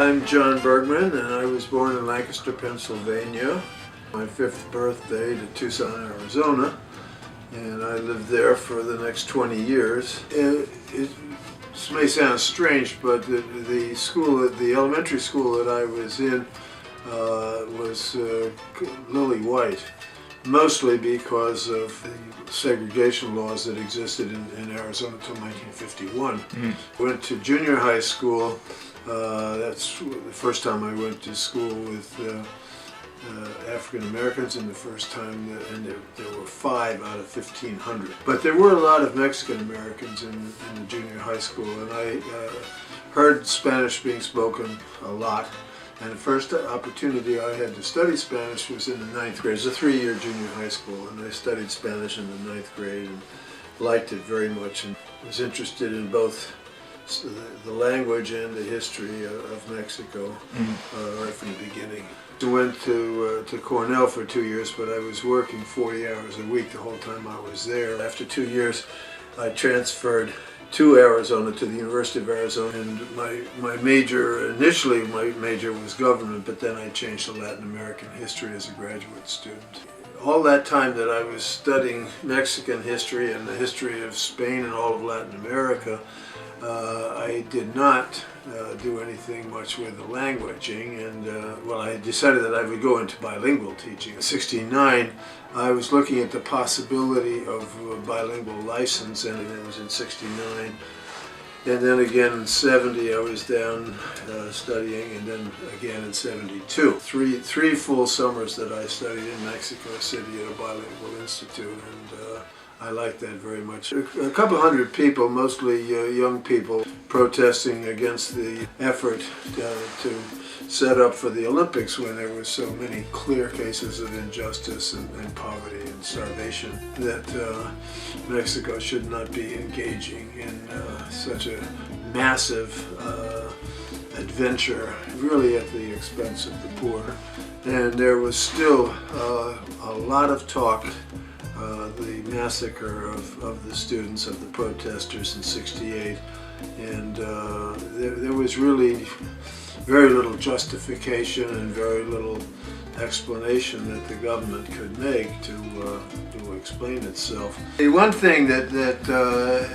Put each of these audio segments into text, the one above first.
I'm John Bergman, and I was born in Lancaster, Pennsylvania. My 5th birthday to Tucson, Arizona, and I lived there for the next 20 years. This may sound strange, but the elementary school that I was in was lily white, mostly because of the segregation laws that existed in Arizona until 1951. I went to junior high school. That's the first time I went to school with African Americans, and the first time there were 5 out of 1,500. But there were a lot of Mexican Americans in the junior high school, and I heard Spanish being spoken a lot. And the first opportunity I had to study Spanish was in the 9th grade. It was a 3-year junior high school, and I studied Spanish in the 9th grade and liked it very much, and was interested in both the language and the history of Mexico right from the beginning. I went to Cornell for 2 years, but I was working 40 hours a week the whole time I was there. After 2 years, I transferred to Arizona, to the University of Arizona, and my major, initially my major was government, but then I changed to Latin American history as a graduate student. All that time that I was studying Mexican history and the history of Spain and all of Latin America, I did not do anything much with the languaging, and well, I decided that I would go into bilingual teaching. In '69, I was looking at the possibility of a bilingual license, and it was in '69. And then again in '70, I was down studying, and then again in '72. Three full summers that I studied in Mexico City at a bilingual institute, and I liked that very much. A couple hundred people, mostly young people, protesting against the effort to set up for the Olympics when there were so many clear cases of injustice and poverty and starvation, that Mexico should not be engaging in such a massive adventure, really at the expense of the poor. And there was still a lot of talk. The massacre of the students, of the protesters in '68, and there was really very little justification and very little explanation that the government could make to explain itself. The one thing that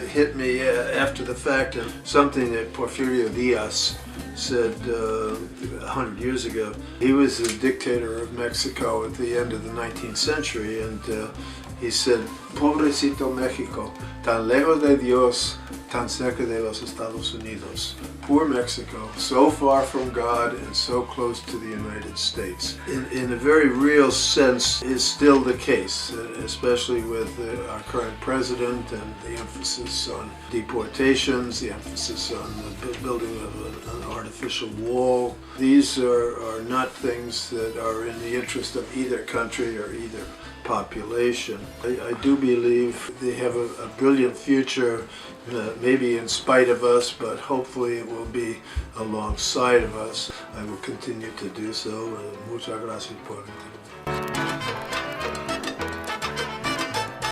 hit me after the fact, and something that Porfirio Diaz said 100 years ago. He was the dictator of Mexico at the end of the 19th century, and he said, "Pobrecito Mexico, tan lejos de Dios, tan cerca de los Estados Unidos." Poor Mexico, so far from God and so close to the United States. In a very real sense is still the case, especially with our current president and the emphasis on deportations, the emphasis on the building of an artificial wall. These are not things that are in the interest of either country or either population. I do believe they have a brilliant future, maybe in spite of us, but hopefully it will be alongside of us. I will continue to do so. Muchas gracias por